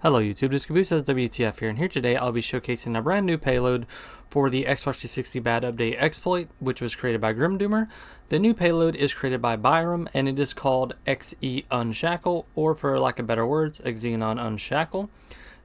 Hello YouTube, this Caboose says WTF here, and here today I'll be showcasing a brand new payload for the Xbox360BadUpdate exploit, which was created by Grimdoomer. The new payload is created by Byram, and it is called XeUnshackle, or for lack of better words, XeUnshackle.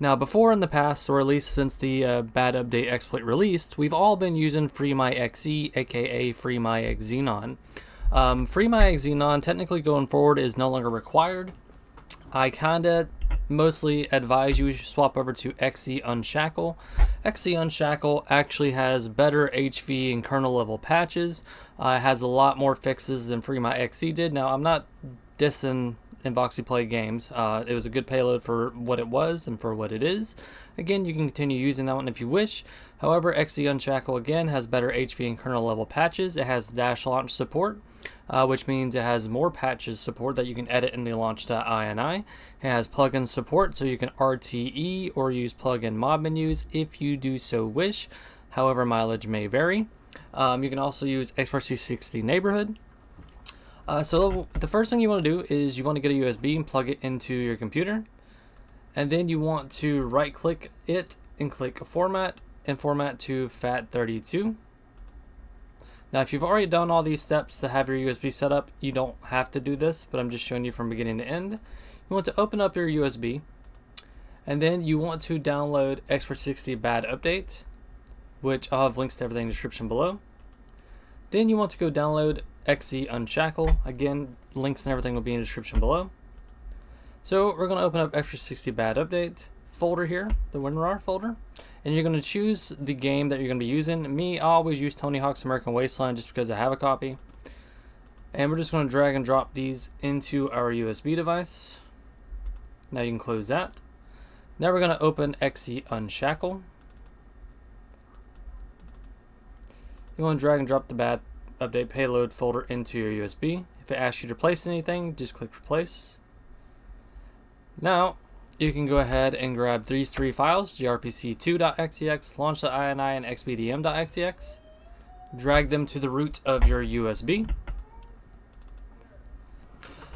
Now before in the past, or at least since the BadUpdate exploit released, we've all been using FreeMyXe, aka FreeMyXenon. FreeMyXenon technically going forward is no longer required. I kinda mostly advise you swap over to XeUnshackle. XeUnshackle actually has better HV and kernel level patches. It has a lot more fixes than FreeMyXe did. Now I'm not dissing Invoxy Play games. It was a good payload for what it was and for what it is. Again, you can continue using that one if you wish. However, XeUnshackle again has better HV and kernel level patches. It has Dashlaunch support, which means it has more patches support that you can edit in the launch.ini. It has plugin support, so you can RTE or use plugin mod menus if you do so wish. However, mileage may vary. You can also use Xbox360 neighborhood. So the first thing you want to do is you want to get a USB and plug it into your computer, and then you want to right click it and click format and format to FAT32. Now if you've already done all these steps to have your USB set up, you don't have to do this, but I'm just showing you from beginning to end. You want to open up your USB, and then you want to download Xbox360BadUpdate, which I'll have links to everything in the description below. Then you want to go download XeUnshackle. Again, links and everything will be in the description below. So we're going to open up Xbox360BadUpdate folder here, the WinRAR folder, and you're going to choose the game that you're going to be using. Me, I always use Tony Hawk's American Wasteland just because I have a copy. And we're just going to drag and drop these into our USB device. Now you can close that. Now we're going to open XeUnshackle. You want to drag and drop the BadUpdate payload folder into your USB. If it asks you to replace anything, just click replace. Now you can go ahead and grab these three files, grpc2.xex, launch.ini, and xbdm.xex. Drag them to the root of your USB.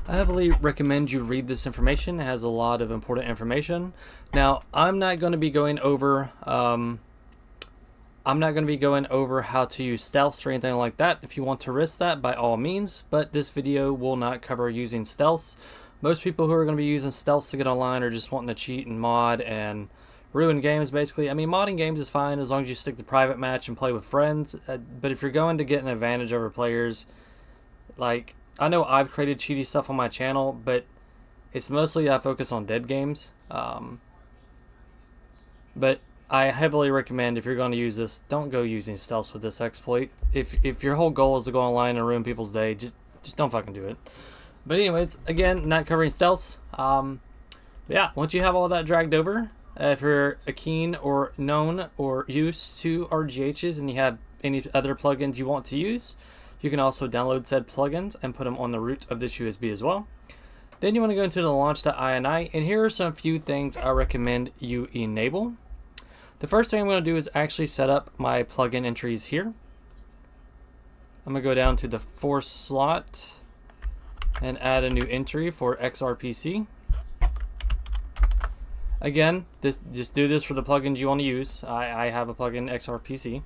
I heavily recommend you read this information. It has a lot of important information. Now I'm not going to be going over how to use stealths or anything like that. If you want to risk that, by all means, but this video will not cover using stealths. Most people who are going to be using stealths to get online are just wanting to cheat and mod and ruin games, basically. I mean, modding games is fine as long as you stick to private match and play with friends, but if you're going to get an advantage over players, like, I know I've created cheaty stuff on my channel, but it's mostly I focus on dead games. But I heavily recommend, if you're going to use this, don't go using stealths with this exploit. If your whole goal is to go online and ruin people's day, just don't fucking do it. But anyways, again, not covering stealths. Yeah, once you have all that dragged over, if you're a keen or known or used to RGHs and you have any other plugins you want to use, you can also download said plugins and put them on the root of this USB as well. Then you want to go into the launch.ini, and here are some few things I recommend you enable. The first thing I'm going to do is actually set up my plugin entries here. I'm going to go down to the force slot and add a new entry for XRPC. Again, just do this for the plugins you want to use. I have a plugin XRPC.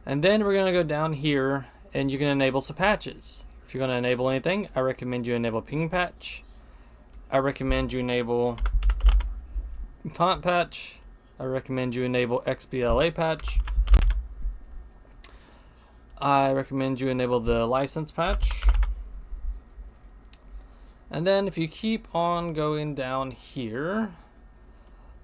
And then we're going to go down here and you can enable some patches. If you're going to enable anything, I recommend you enable ping patch. I recommend you enable comp patch. I recommend you enable XBLA patch. I recommend you enable the license patch. And then if you keep on going down here,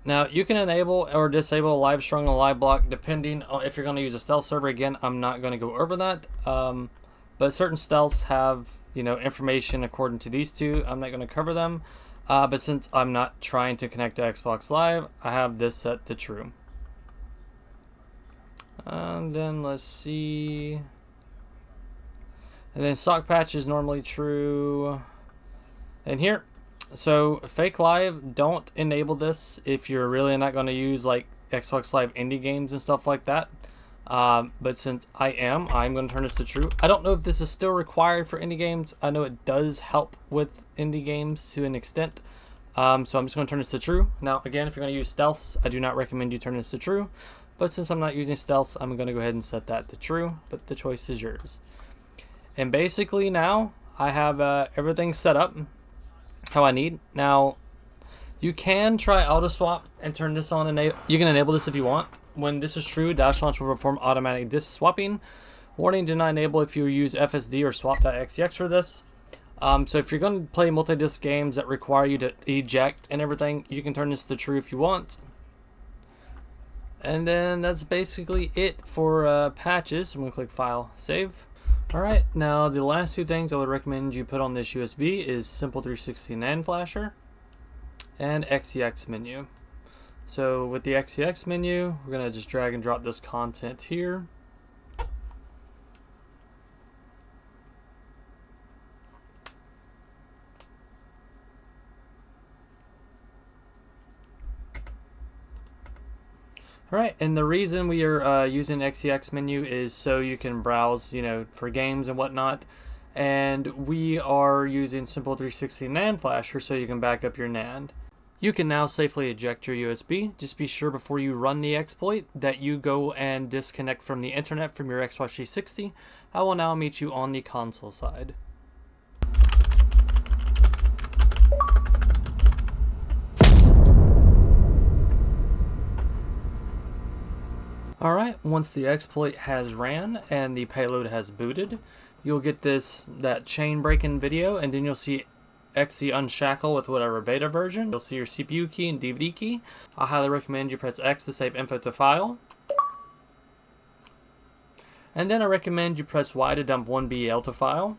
now you can enable or disable live strung and live block depending on if you're going to use a stealth server. Again, I'm not going to go over that, but certain stealths have, you know, information according to these two. I'm not going to cover them. But since I'm not trying to connect to Xbox Live, I have this set to true. And then let's see. And then stock patch is normally true. And here, so fake live, don't enable this if you're really not going to use like Xbox Live indie games and stuff like that. But since I'm going to turn this to true. I don't know if this is still required for indie games. I know it does help with indie games to an extent. So I'm just going to turn this to true. Now again, if you're going to use stealth, I do not recommend you turn this to true, but since I'm not using stealth, I'm going to go ahead and set that to true, but the choice is yours. And basically now I have everything set up how I need. Now you can try auto swap and turn this on. You can enable this if you want. When this is true, Dashlaunch will perform automatic disk swapping. Warning, do not enable if you use FSD or swap.xex for this. So if you're going to play multi-disc games that require you to eject and everything, you can turn this to true if you want. And then that's basically it for patches. I'm going to click File, Save. Alright, now the last two things I would recommend you put on this USB is Simple360 NAND Flasher and XeX menu. So with the XeX menu, we're going to just drag and drop this content here. Alright, and the reason we are using XeX menu is so you can browse, for games and whatnot. And we are using Simple360 NAND Flasher so you can back up your NAND. You can now safely eject your USB. Just be sure before you run the exploit that you go and disconnect from the internet from your Xbox 360. I will now meet you on the console side. Alright, once the exploit has ran and the payload has booted, you'll get that chain breaking video, and then you'll see XeUnshackle with whatever beta version. You'll see your CPU key and DVD key. I highly recommend you press X to save info to file. And then I recommend you press Y to dump 1BL to file.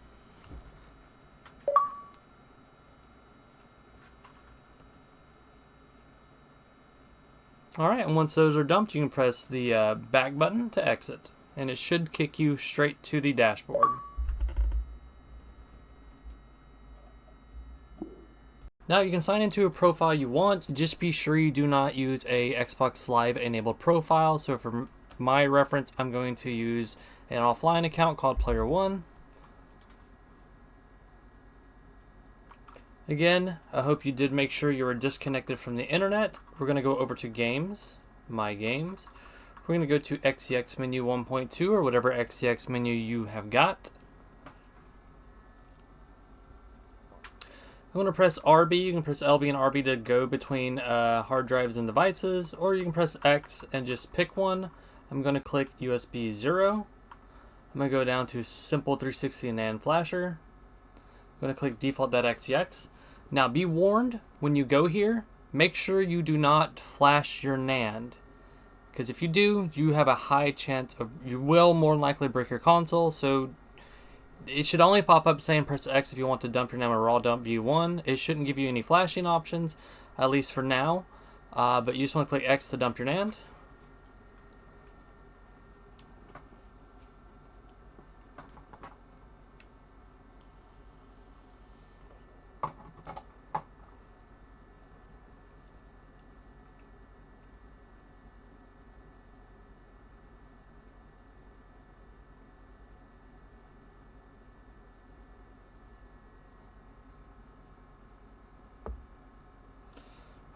Alright, and once those are dumped, you can press the back button to exit, and it should kick you straight to the dashboard. Now you can sign into a profile you want. Just be sure you do not use a Xbox Live enabled profile. So for my reference, I'm going to use an offline account called Player One. Again, I hope you did make sure you were disconnected from the internet. We're going to go over to Games, My Games. We're going to go to XeX menu 1.2 or whatever XeX menu you have got. I'm going to press RB. You can press LB and RB to go between hard drives and devices, or you can press X and just pick one. I'm going to click USB 0. I'm going to go down to Simple360 NAND Flasher. I'm going to click default.xex. Now be warned, when you go here, make sure you do not flash your NAND. Because if you do, you have a high chance of, you will more than likely break your console. So it should only pop up saying press X if you want to dump your NAND or raw dump V1. It shouldn't give you any flashing options, at least for now. But you just want to click X to dump your NAND.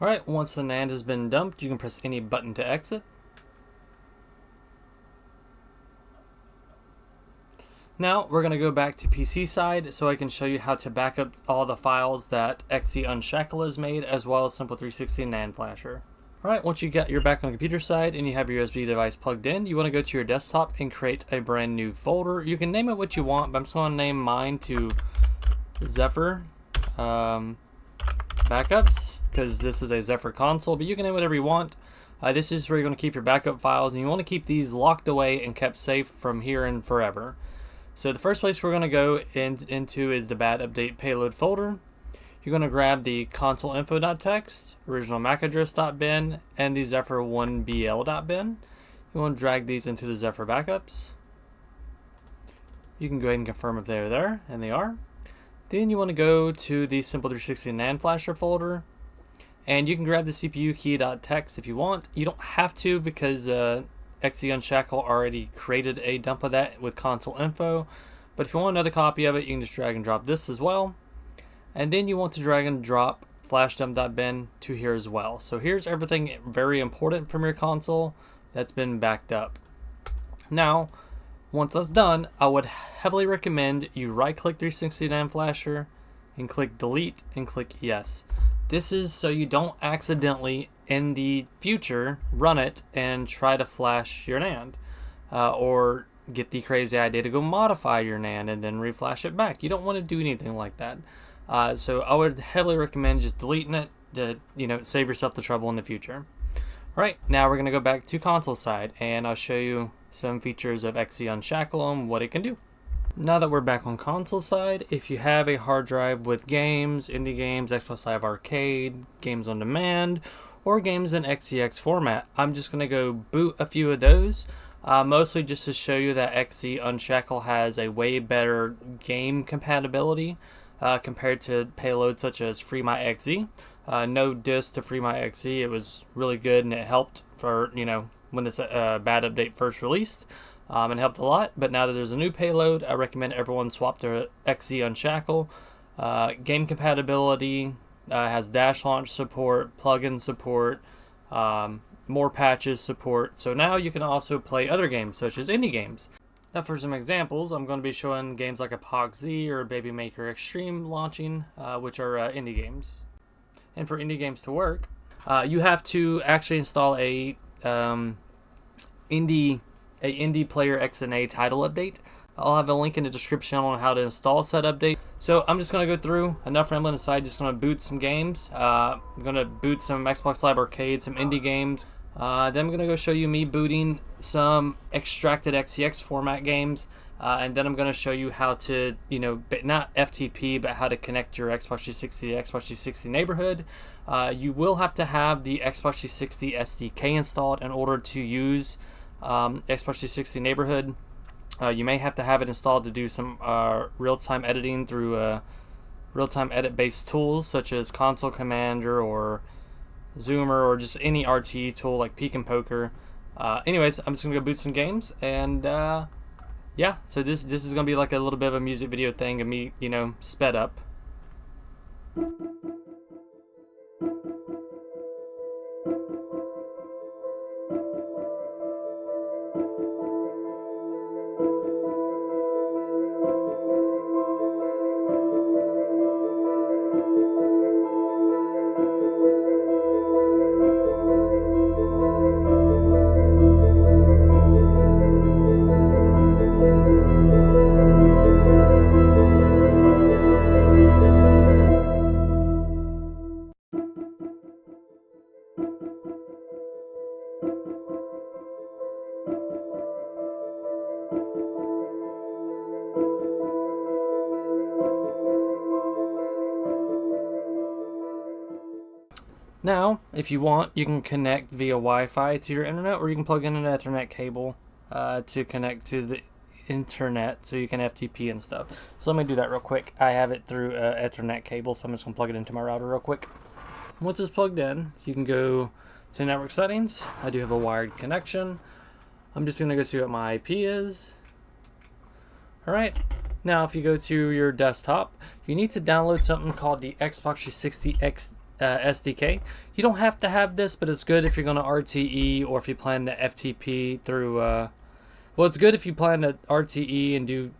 Alright, once the NAND has been dumped, you can press any button to exit. Now, we're going to go back to PC side so I can show you how to back up all the files that XeUnshackle has made, as well as Simple360 NAND Flasher. Alright, once you get your back on the computer side and you have your USB device plugged in, you want to go to your desktop and create a brand new folder. You can name it what you want, but I'm just going to name mine to Zephyr Backups, because this is a Zephyr console, but you can name whatever you want. This is where you're going to keep your backup files, and you want to keep these locked away and kept safe from here and forever. So the first place we're going to go into is the bad update payload folder. You're going to grab the console info.txt, original MAC address.bin, and the Zephyr 1BL.bin. You want to drag these into the Zephyr backups. You can go ahead and confirm if they're there, and they are. Then you want to go to the Simple360 NAND Flasher folder, and you can grab the CPU key.txt if you want. You don't have to, because XeUnshackle already created a dump of that with console info, but if you want another copy of it, you can just drag and drop this as well. And then you want to drag and drop FlashDump.bin to here as well. So here's everything very important from your console that's been backed up. Now, once that's done, I would heavily recommend you right-click 360 NAND Flasher and click Delete and click Yes. This is so you don't accidentally, in the future, run it and try to flash your NAND. Or get the crazy idea to go modify your NAND and then reflash it back. You don't want to do anything like that. So I would heavily recommend just deleting it to, save yourself the trouble in the future. All right, now we're going to go back to console side, and I'll show you some features of XeUnshackle and what it can do. Now that we're back on console side, if you have a hard drive with games, indie games, Xbox Live Arcade, games on demand, or games in XEX format, I'm just going to go boot a few of those. Mostly just to show you that XeUnshackle has a way better game compatibility compared to payloads such as FreeMyXE. No diss to FreeMyXE, it was really good and it helped for, when this bad update first released. It helped a lot, but now that there's a new payload, I recommend everyone swap to XeUnshackle. Game compatibility, has Dashlaunch support, plugin support, more patches support, so now you can also play other games such as indie games. Now for some examples, I'm going to be showing games like a POC or Baby Maker Extreme launching, which are indie games. And for indie games to work, you have to actually install a indie player XNA title update. I'll have a link in the description on how to install said update. So I'm just going to go through, enough rambling aside, just going to boot some games. I'm going to boot some Xbox Live Arcade, some indie games. Then I'm going to go show you me booting some extracted XEX format games. And then I'm going to show you how to, not FTP, but how to connect your Xbox 360 to Xbox 360 neighborhood. You will have to have the Xbox 360 SDK installed in order to use Xbox 360 neighborhood. You may have to have it installed to do some real-time editing through real-time edit-based tools such as Console Commander or Zoomer or just any RTE tool like Peek and Poker. Anyways, I'm just gonna go boot some games, and yeah. So this is gonna be like a little bit of a music video thing of me, sped up. Now, if you want, you can connect via Wi-Fi to your internet, or you can plug in an Ethernet cable to connect to the internet so you can FTP and stuff. So let me do that real quick. I have it through Ethernet cable, so I'm just going to plug it into my router real quick. Once it's plugged in, you can go to network settings. I do have a wired connection. I'm just going to go see what my IP is. Alright, now if you go to your desktop, you need to download something called the Xbox 360 SDK. You don't have to have this, but it's good if you're going to RTE or if you plan to FTP through well, it's good if you plan to RTE and do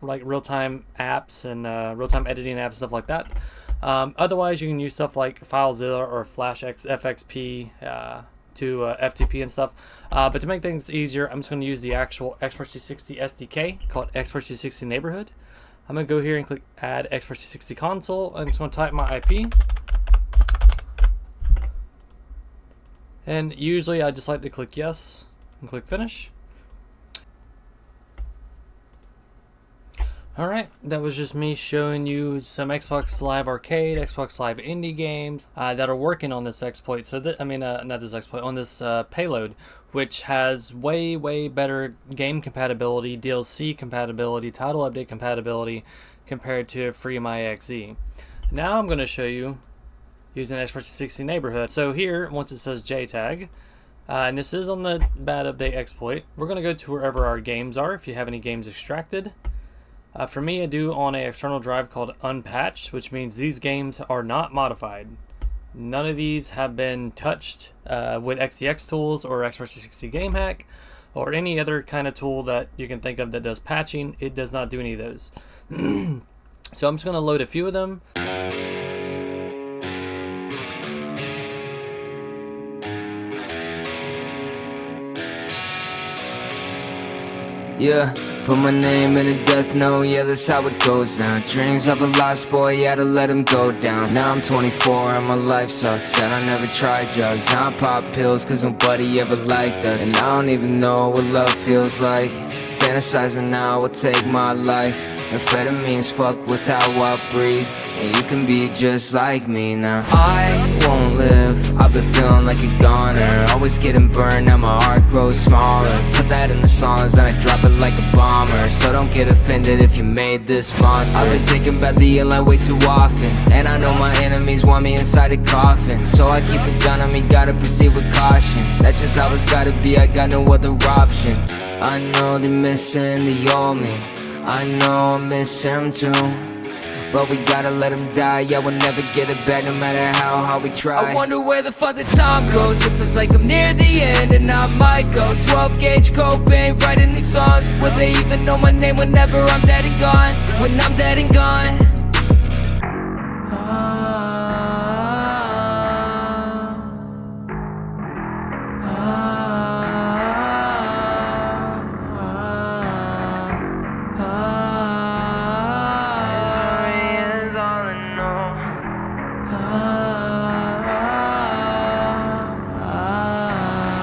like real-time apps and real-time editing apps, stuff like that. Otherwise, you can use stuff like FileZilla or FXP to FTP and stuff. But to make things easier, I'm just going to use the actual Xbox 360 SDK called Xbox 360 Neighborhood. I'm going to go here and click Add Xbox 360 Console. I'm just going to type my IP. And usually I just like to click yes and click finish. Alright, that was just me showing you some Xbox Live Arcade, Xbox Live Indie games that are working on this exploit. So not this exploit, on this payload, which has way better game compatibility, DLC compatibility, title update compatibility compared to FreeMyXE. Now I'm going to show you using Xbox 360 neighborhood. So here, once it says JTAG, and this is on the bad update exploit, we're going to go to wherever our games are, if you have any games extracted. For me, I do on an external drive called unpatched, which means these games are not modified. None of these have been touched with XEX tools or Xbox 360 Game Hack or any other kind of tool that you can think of that does patching. It does not do any of those. So I'm just going to load a few of them. Yeah, put my name in a death note, yeah, that's how it goes now. Dreams of a lost boy, yeah, to let him go down. Now I'm 24 and my life sucks, and I never tried drugs. Now I pop pills cause nobody ever liked us, and I don't even know what love feels like. Fantasizing now will take my life. Amphetamines fuck with how I breathe, and you can be just like me now. I won't live, I've been feeling like a goner. Always getting burned, now my heart grows smaller. Put that in the songs and I drop it like a bomber. So don't get offended if you made this monster. I've been thinking about the airline way too often, and I know my enemies want me inside a coffin. So I keep a gun on me, gotta proceed with caution. That's just how it's gotta be, I got no other option. I know they're missing the old me, I know I miss him too, but we gotta let him die. Yeah, we'll never get it back no matter how hard we try. I wonder where the fuck the time goes. It feels like I'm near the end and I might go 12 gauge Cobain writing these songs. Will they even know my name whenever I'm dead and gone? When I'm dead and gone.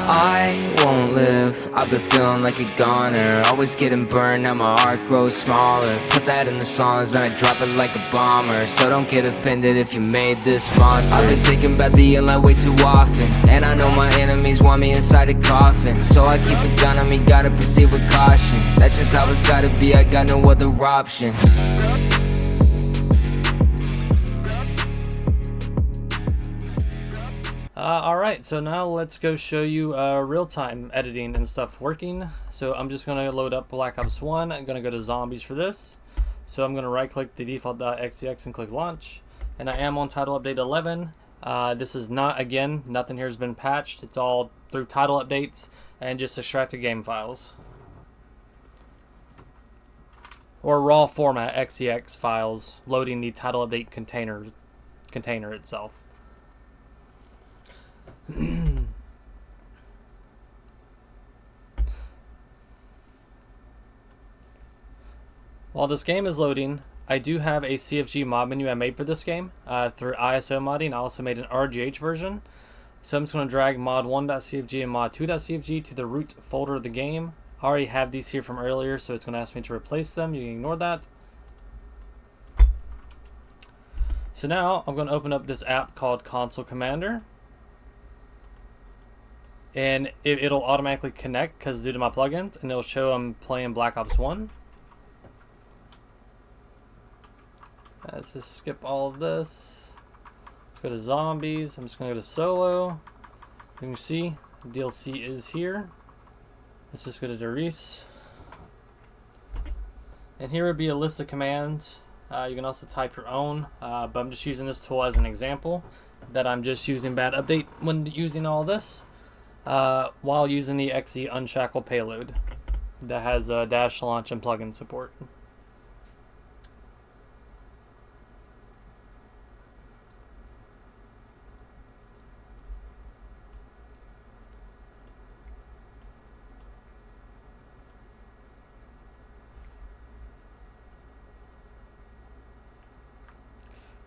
I won't live, I've been feeling like a goner. Always getting burned, now my heart grows smaller. Put that in the songs and I drop it like a bomber. So don't get offended if you made this monster. I've been thinking about the airline way too often, and I know my enemies want me inside a coffin. So I keep a gun on me, gotta proceed with caution. That's just how it's gotta be, I got no other option. Alright, so now let's go show you real-time editing and stuff working. So I'm just going to load up Black Ops 1. I'm going to go to Zombies for this. So I'm going to right-click the default.xex and click Launch. And I am on Title Update 11. This is not, again, nothing here has been patched. It's all through title updates and just extracted game files. Or raw format XEX files loading the title update container itself. While this game is loading, I do have a CFG mod menu I made for this game through ISO modding. I also made an RGH version. So I'm just going to drag mod1.cfg and mod2.cfg to the root folder of the game. I already have these here from earlier, so it's going to ask me to replace them. You can ignore that. So now I'm going to open up this app called Console Commander. And it'll automatically connect because due to my plugins, and it'll show I'm playing Black Ops 1. Let's just skip all of this. Let's go to Zombies. I'm just going to go to Solo. You can see DLC is here. Let's just go to Doris. And here would be a list of commands. You can also type your own, but I'm just using this tool as an example that I'm just using bad update when using all this. While using the XeUnshackle Payload that has Dashlaunch and plugin support.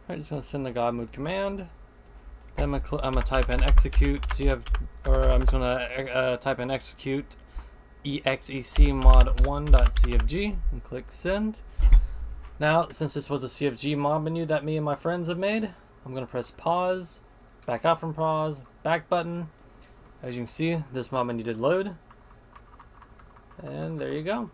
Alright, just gonna send the God mode command. Then I'm gonna type in execute. So you have, or I'm just gonna type in execute exec mod1.cfg and click send. Now, since this was a CFG mod menu that me and my friends have made, I'm gonna press pause, back out from pause, back button. As you can see, this mod menu did load, and there you go.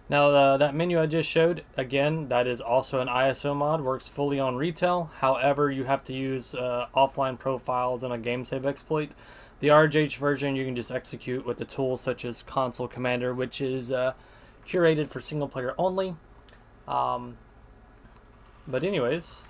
Now that menu I just showed, again, that is also an ISO mod, works fully on retail. However, you have to use offline profiles and a game save exploit. The RGH version you can just execute with the tools such as Console Commander, which is curated for single player only. But anyways,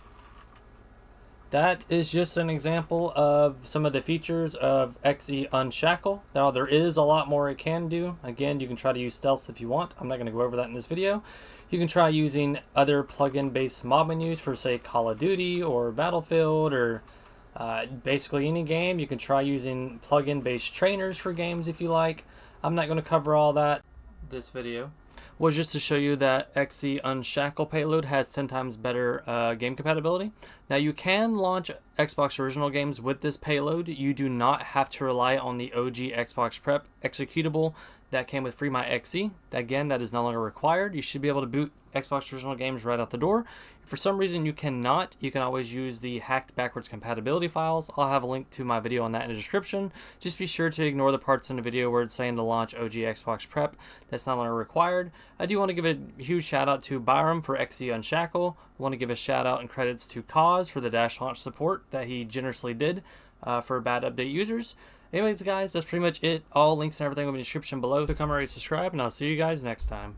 that is just an example of some of the features of XeUnshackle. Now there is a lot more it can do. Again, you can try to use stealth if you want. I'm not going to go over that in this video. You can try using other plugin based mob menus for say Call of Duty or Battlefield or basically any game. You can try using plugin based trainers for games if you like. I'm not going to cover all that. This video was just to show you that XeUnshackle Payload has 10 times better game compatibility. Now you can launch Xbox original games with this payload. You do not have to rely on the OG Xbox Prep executable that came with FreeMyXE. Again, that is no longer required. You should be able to boot Xbox original games right out the door. If for some reason you cannot, you can always use the hacked backwards compatibility files. I'll have a link to my video on that in the description. Just be sure to ignore the parts in the video where it's saying to launch OG Xbox Prep. That's no longer required. I do want to give a huge shout out to Byram for XeUnshackle. I want to give a shout out and credits to Cause for the Dashlaunch support that he generously did for bad update users. Anyways guys, that's pretty much it. All links and everything will be in the description below. So come already subscribe, and I'll see you guys next time.